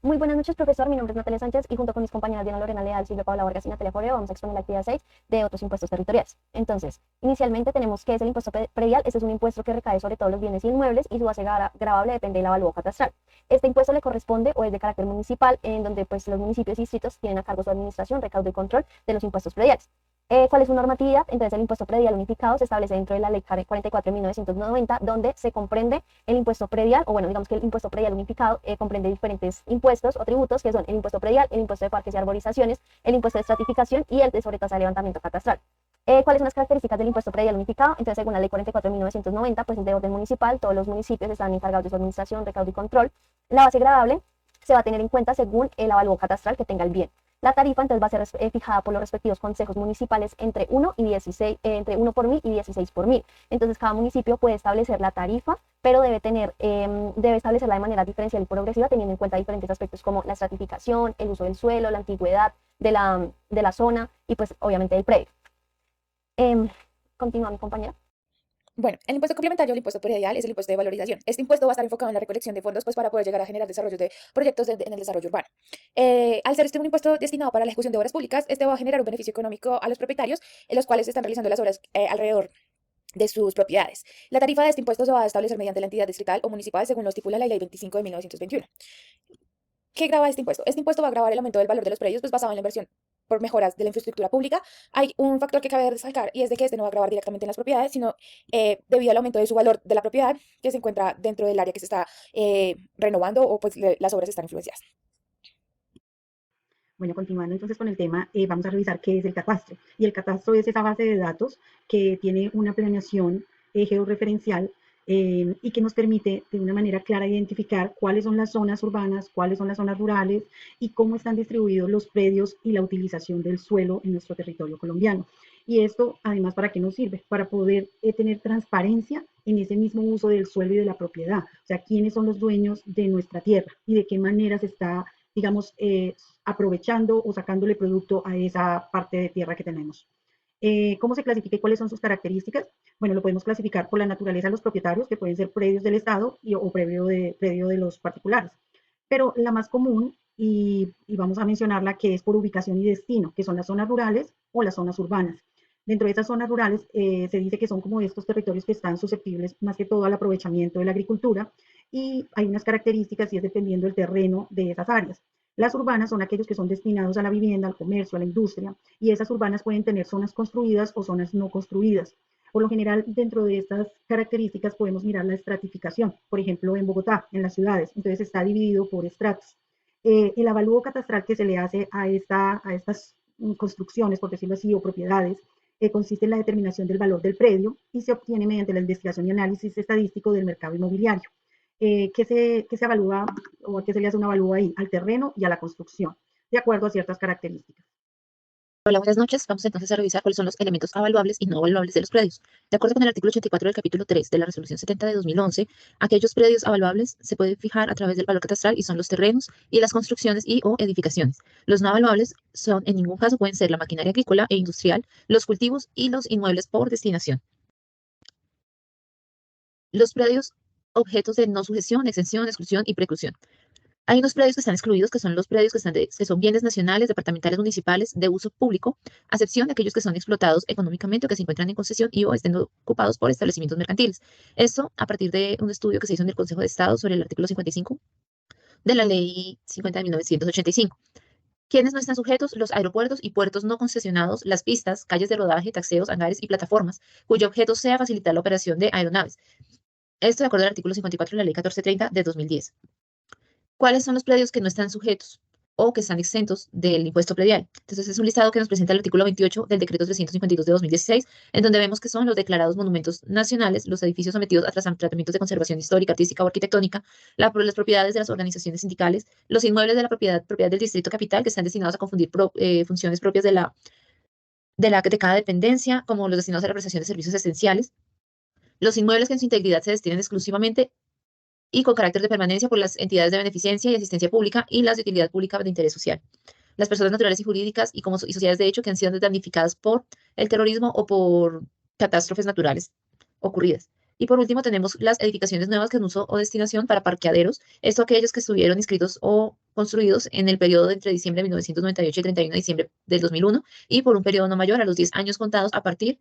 Muy buenas noches, profesor. Mi nombre es Natalia Sánchez y junto con mis compañeras Diana Lorena Leal, Silvia Paula Vargas y Natalia Forero vamos a exponer la actividad 6 de otros impuestos territoriales. Entonces, inicialmente tenemos que es el impuesto predial. Este es un impuesto que recae sobre todos los bienes y inmuebles y su base gravable depende del avalúo catastral. Este impuesto le corresponde o es de carácter municipal, en donde pues los municipios y distritos tienen a cargo su administración, recaudo y control de los impuestos prediales. ¿Cuál es su normatividad? Entonces, el impuesto predial unificado se establece dentro de la Ley 44 de 1990, donde se comprende el impuesto predial, o bueno, digamos que el impuesto predial unificado comprende diferentes impuestos o tributos, que son el impuesto predial, el impuesto de parques y arborizaciones, el impuesto de estratificación y el de sobretasa de levantamiento catastral. ¿Cuáles son las características del impuesto predial unificado? Entonces, según la Ley 44 de 1990, pues es de orden municipal, todos los municipios están encargados de su administración, recaudo y control. La base gravable se va a tener en cuenta según el avalúo catastral que tenga el bien. La tarifa entonces va a ser fijada por los respectivos consejos municipales entre 1 y 16, entre 1 por 1000 y 16 por 1000. Entonces cada municipio puede establecer la tarifa, pero debe establecerla de manera diferencial y progresiva, teniendo en cuenta diferentes aspectos como la estratificación, el uso del suelo, la antigüedad de la zona y pues obviamente del predio. Continúa mi compañera. Bueno, el impuesto complementario al impuesto predial es el impuesto de valorización. Este impuesto va a estar enfocado en la recolección de fondos pues, para poder llegar a generar desarrollos de proyectos en el desarrollo urbano. Al ser este un impuesto destinado para la ejecución de obras públicas, este va a generar un beneficio económico a los propietarios en los cuales se están realizando las obras alrededor de sus propiedades. La tarifa de este impuesto se va a establecer mediante la entidad distrital o municipal según lo estipula la Ley 25 de 1921. ¿Qué grava este impuesto? Este impuesto va a gravar el aumento del valor de los predios pues, basado en la inversión por mejoras de la infraestructura pública. Hay un factor que cabe destacar y es de que este no va a gravar directamente en las propiedades, sino debido al aumento de su valor de la propiedad que se encuentra dentro del área que se está renovando o pues las obras están influenciadas. Bueno, continuando entonces con el tema, vamos a revisar qué es el catastro. Y el catastro es esa base de datos que tiene una planeación georreferencial y que nos permite de una manera clara identificar cuáles son las zonas urbanas, cuáles son las zonas rurales y cómo están distribuidos los predios y la utilización del suelo en nuestro territorio colombiano. Y esto, además, ¿para qué nos sirve? Para poder tener transparencia en ese mismo uso del suelo y de la propiedad. O sea, quiénes son los dueños de nuestra tierra y de qué manera se está, digamos, aprovechando o sacándole producto a esa parte de tierra que tenemos. ¿Cómo se clasifica y cuáles son sus características? Bueno, lo podemos clasificar por la naturaleza de los propietarios, que pueden ser predios del Estado o predio de los particulares. Pero la más común, y vamos a mencionarla, que es por ubicación y destino, que son las zonas rurales o las zonas urbanas. Dentro de esas zonas rurales se dice que son como estos territorios que están susceptibles más que todo al aprovechamiento de la agricultura y hay unas características y es dependiendo del terreno de esas áreas. Las urbanas son aquellos que son destinados a la vivienda, al comercio, a la industria, y esas urbanas pueden tener zonas construidas o zonas no construidas. Por lo general, dentro de estas características podemos mirar la estratificación, por ejemplo, en Bogotá, en las ciudades, entonces está dividido por estratos. El avalúo catastral que se le hace a estas construcciones, por decirlo así, o propiedades, consiste en la determinación del valor del predio y se obtiene mediante la investigación y análisis estadístico del mercado inmobiliario. ¿Qué se evalúa o a qué se le hace una evalúa ahí? Al terreno y a la construcción, de acuerdo a ciertas características. Hola, buenas noches. Vamos entonces a revisar cuáles son los elementos avaluables y no avaluables de los predios. De acuerdo con el artículo 84 del capítulo 3 de la Resolución 70 de 2011, aquellos predios avaluables se pueden fijar a través del valor catastral y son los terrenos y las construcciones y o edificaciones. Los no avaluables son, en ningún caso, pueden ser la maquinaria agrícola e industrial, los cultivos y los inmuebles por destinación. Los predios objetos de no sujeción, exención, exclusión y preclusión. Hay unos predios que están excluidos, que son los predios que son bienes nacionales, departamentales, municipales, de uso público, a excepción de aquellos que son explotados económicamente o que se encuentran en concesión y o estén ocupados por establecimientos mercantiles. Esto a partir de un estudio que se hizo en el Consejo de Estado sobre el artículo 55 de la Ley 50 de 1985. ¿Quiénes no están sujetos? Los aeropuertos y puertos no concesionados, las pistas, calles de rodaje, taxeos, hangares y plataformas, cuyo objeto sea facilitar la operación de aeronaves. Esto de acuerdo al artículo 54 de la Ley 1430 de 2010. ¿Cuáles son los predios que no están sujetos o que están exentos del impuesto predial? Entonces, es un listado que nos presenta el artículo 28 del decreto 352 de 2016, en donde vemos que son los declarados monumentos nacionales, los edificios sometidos a tratamientos de conservación histórica, artística o arquitectónica, las propiedades de las organizaciones sindicales, los inmuebles de la propiedad del distrito capital que están destinados a confundir funciones propias de cada dependencia, como los destinados a la prestación de servicios esenciales, los inmuebles que en su integridad se destinen exclusivamente y con carácter de permanencia por las entidades de beneficencia y asistencia pública y las de utilidad pública de interés social. Las personas naturales y jurídicas y sociedades de hecho que han sido damnificadas por el terrorismo o por catástrofes naturales ocurridas. Y por último tenemos las edificaciones nuevas que en uso o destinación para parqueaderos, esto aquellos que estuvieron inscritos o construidos en el periodo de entre diciembre de 1998 y 31 de diciembre del 2001 y por un periodo no mayor a los 10 años contados a partir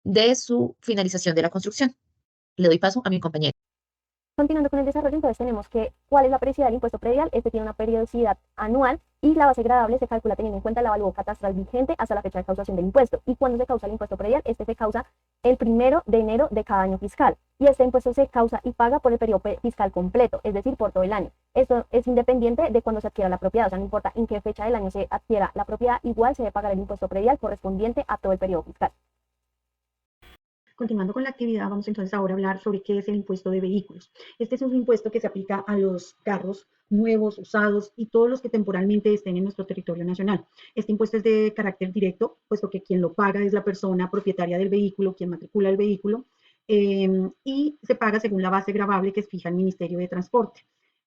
de su finalización de la construcción. Le doy paso a mi compañero. Continuando con el desarrollo, entonces tenemos que cuál es la periodicidad del impuesto predial. Este tiene una periodicidad anual y la base gradable se calcula teniendo en cuenta el avalúo catastral vigente hasta la fecha de causación del impuesto. ¿Y cuándo se causa el impuesto predial? Este se causa el 1 de enero de cada año fiscal. Y este impuesto se causa y paga por el periodo fiscal completo, es decir, por todo el año. Esto es independiente de cuando se adquiera la propiedad, o sea, no importa en qué fecha del año se adquiera la propiedad, igual se debe pagar el impuesto predial correspondiente a todo el periodo fiscal. Continuando con la actividad, vamos entonces ahora a hablar sobre qué es el impuesto de vehículos. Este es un impuesto que se aplica a los carros nuevos, usados y todos los que temporalmente estén en nuestro territorio nacional. Este impuesto es de carácter directo, puesto que quien lo paga es la persona propietaria del vehículo, quien matricula el vehículo, y se paga según la base gravable que fija el Ministerio de Transporte.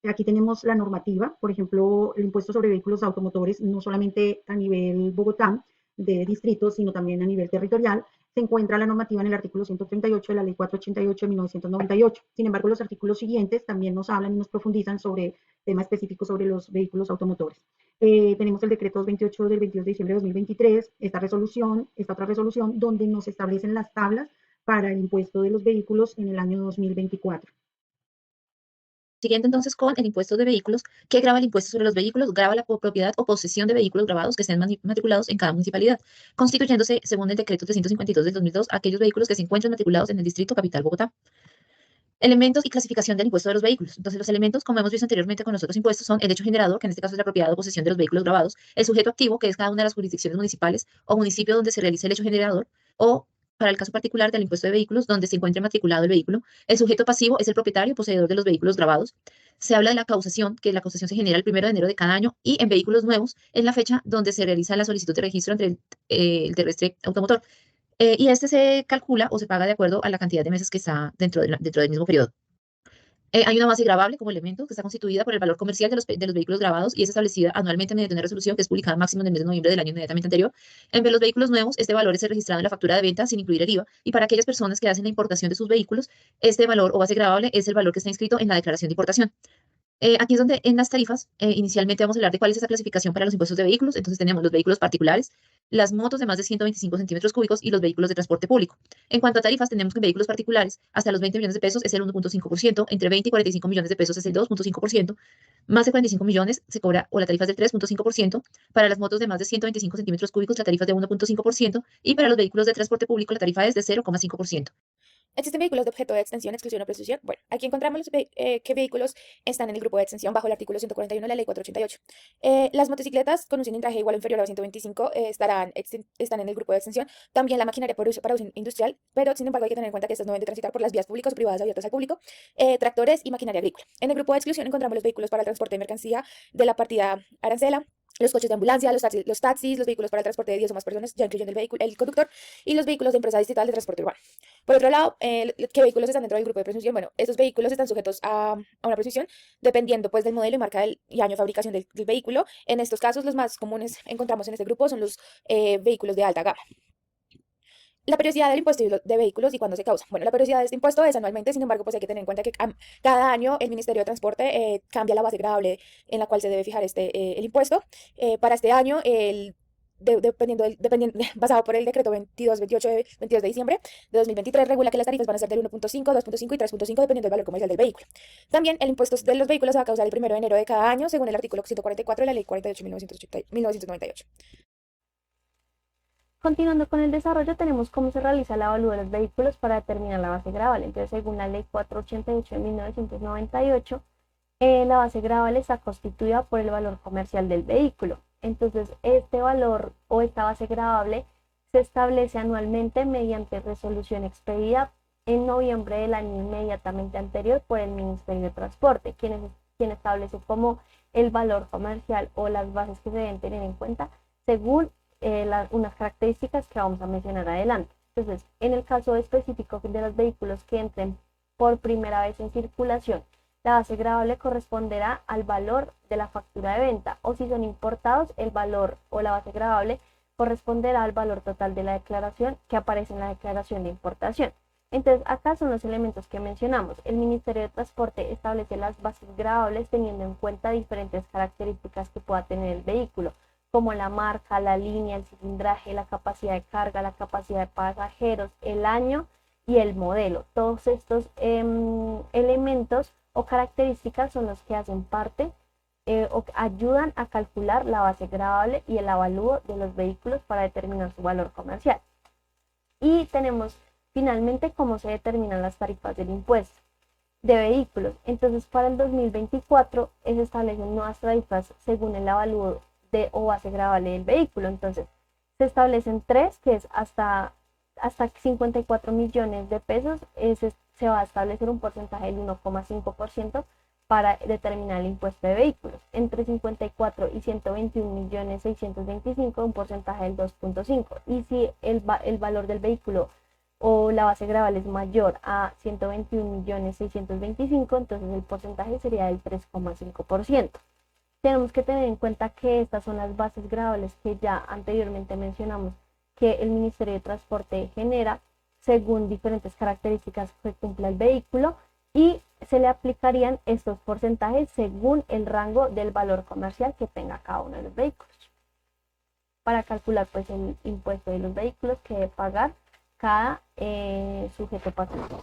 Aquí tenemos la normativa, por ejemplo, el impuesto sobre vehículos automotores, no solamente a nivel Bogotá, de distritos, sino también a nivel territorial. Se encuentra la normativa en el artículo 138 de la ley 488 de 1998. Sin embargo, los artículos siguientes también nos hablan y nos profundizan sobre temas específicos sobre los vehículos automotores. Tenemos el decreto 228 del 22 de diciembre de 2023, esta otra resolución, donde nos establecen las tablas para el impuesto de los vehículos en el año 2024. Siguiendo entonces con el impuesto de vehículos, ¿qué grava el impuesto sobre los vehículos? Grava la propiedad o posesión de vehículos gravados que estén matriculados en cada municipalidad, constituyéndose, según el decreto 352 del 2002, aquellos vehículos que se encuentran matriculados en el distrito capital Bogotá. Elementos y clasificación del impuesto de los vehículos. Entonces, los elementos, como hemos visto anteriormente con los otros impuestos, son el hecho generador, que en este caso es la propiedad o posesión de los vehículos gravados, el sujeto activo, que es cada una de las jurisdicciones municipales o municipio donde se realice el hecho generador, o para el caso particular del impuesto de vehículos, donde se encuentre matriculado el vehículo. El sujeto pasivo es el propietario, poseedor de los vehículos grabados. Se habla de la causación, que la causación se genera el 1 de enero de cada año, y en vehículos nuevos es la fecha donde se realiza la solicitud de registro entre el terrestre automotor. Y este se calcula o se paga de acuerdo a la cantidad de meses que está dentro del mismo periodo. Hay una base gravable como elemento que está constituida por el valor comercial de los vehículos grabados y es establecida anualmente mediante una resolución que es publicada máximo en el mes de noviembre del año inmediatamente anterior. En los vehículos nuevos, este valor es registrado en la factura de venta sin incluir el IVA, y para aquellas personas que hacen la importación de sus vehículos, este valor o base gravable es el valor que está inscrito en la declaración de importación. Aquí es donde en las tarifas, inicialmente vamos a hablar de cuál es esa clasificación para los impuestos de vehículos. Entonces tenemos los vehículos particulares, las motos de más de 125 centímetros cúbicos y los vehículos de transporte público. En cuanto a tarifas, tenemos que en vehículos particulares hasta los 20 millones de pesos es el 1.5%, entre 20 y 45 millones de pesos es el 2.5%, más de 45 millones se cobra o la tarifa es del 3.5%, para las motos de más de 125 centímetros cúbicos la tarifa es de 1.5% y para los vehículos de transporte público la tarifa es de 0.5%. ¿Existen vehículos de objeto de extensión, exclusión o presunción? Bueno, aquí encontramos qué vehículos están en el grupo de extensión bajo el artículo 141 de la ley 488. Las motocicletas con un cilindraje igual o inferior a 125 están en el grupo de extensión. También la maquinaria para uso industrial, pero sin embargo hay que tener en cuenta que estas no deben de transitar por las vías públicas o privadas abiertas al público. Tractores y maquinaria agrícola. En el grupo de exclusión encontramos los vehículos para el transporte de mercancía de la partida arancela, los coches de ambulancia, los taxis, los vehículos para el transporte de 10 o más personas, ya incluyendo el conductor, y los vehículos de empresa distrital de transporte urbano. Por otro lado, ¿qué vehículos están dentro del grupo de presunción? Bueno, estos vehículos están sujetos a una presunción dependiendo pues del modelo y marca y año de fabricación del vehículo. En estos casos, los más comunes encontramos en este grupo son los vehículos de alta gama. La periodicidad del impuesto de vehículos y cuándo se causa. Bueno, la periodicidad de este impuesto es anualmente, sin embargo, pues hay que tener en cuenta que cada año el Ministerio de Transporte cambia la base gravable en la cual se debe fijar el impuesto. Para este año, basado por el decreto 2228 de 22 de diciembre de 2023, regula que las tarifas van a ser del 1.5, 2.5 y 3.5 dependiendo del valor comercial del vehículo. También el impuesto de los vehículos se va a causar el 1 de enero de cada año, según el artículo 144 de la ley 48 de 1998. Continuando con el desarrollo, tenemos cómo se realiza el avalúo de los vehículos para determinar la base gravable. Entonces, según la ley 488 de 1998, la base gravable está constituida por el valor comercial del vehículo. Entonces, este valor o esta base gravable se establece anualmente mediante resolución expedida en noviembre del año inmediatamente anterior por el Ministerio de Transporte, quien establece como el valor comercial o las bases que se deben tener en cuenta según unas características que vamos a mencionar adelante. Entonces, en el caso específico de los vehículos que entren por primera vez en circulación, la base gravable corresponderá al valor de la factura de venta, o si son importados, el valor o la base gravable corresponderá al valor total de la declaración que aparece en la declaración de importación. Entonces, acá son los elementos que mencionamos. El Ministerio de Transporte establece las bases gravables teniendo en cuenta diferentes características que pueda tener el vehículo, como la marca, la línea, el cilindraje, la capacidad de carga, la capacidad de pasajeros, el año y el modelo. Todos estos elementos o características son los que hacen parte o ayudan a calcular la base gravable y el avalúo de los vehículos para determinar su valor comercial. Y tenemos finalmente cómo se determinan las tarifas del impuesto de vehículos. Entonces, para el 2024 se establecen nuevas tarifas según el avalúo de o base gravable del vehículo. Entonces, se establecen tres, que es hasta 54 millones de pesos, se va a establecer un porcentaje del 1,5% para determinar el impuesto de vehículos. Entre 54 y 121 millones 625, un porcentaje del 2,5%. Y si el valor del vehículo o la base gravable es mayor a 121 millones 625, entonces el porcentaje sería del 3,5%. Tenemos que tener en cuenta que estas son las bases gravables que ya anteriormente mencionamos que el Ministerio de Transporte genera según diferentes características que cumpla el vehículo, y se le aplicarían estos porcentajes según el rango del valor comercial que tenga cada uno de los vehículos, para calcular pues el impuesto de los vehículos que debe pagar cada sujeto patrimonial.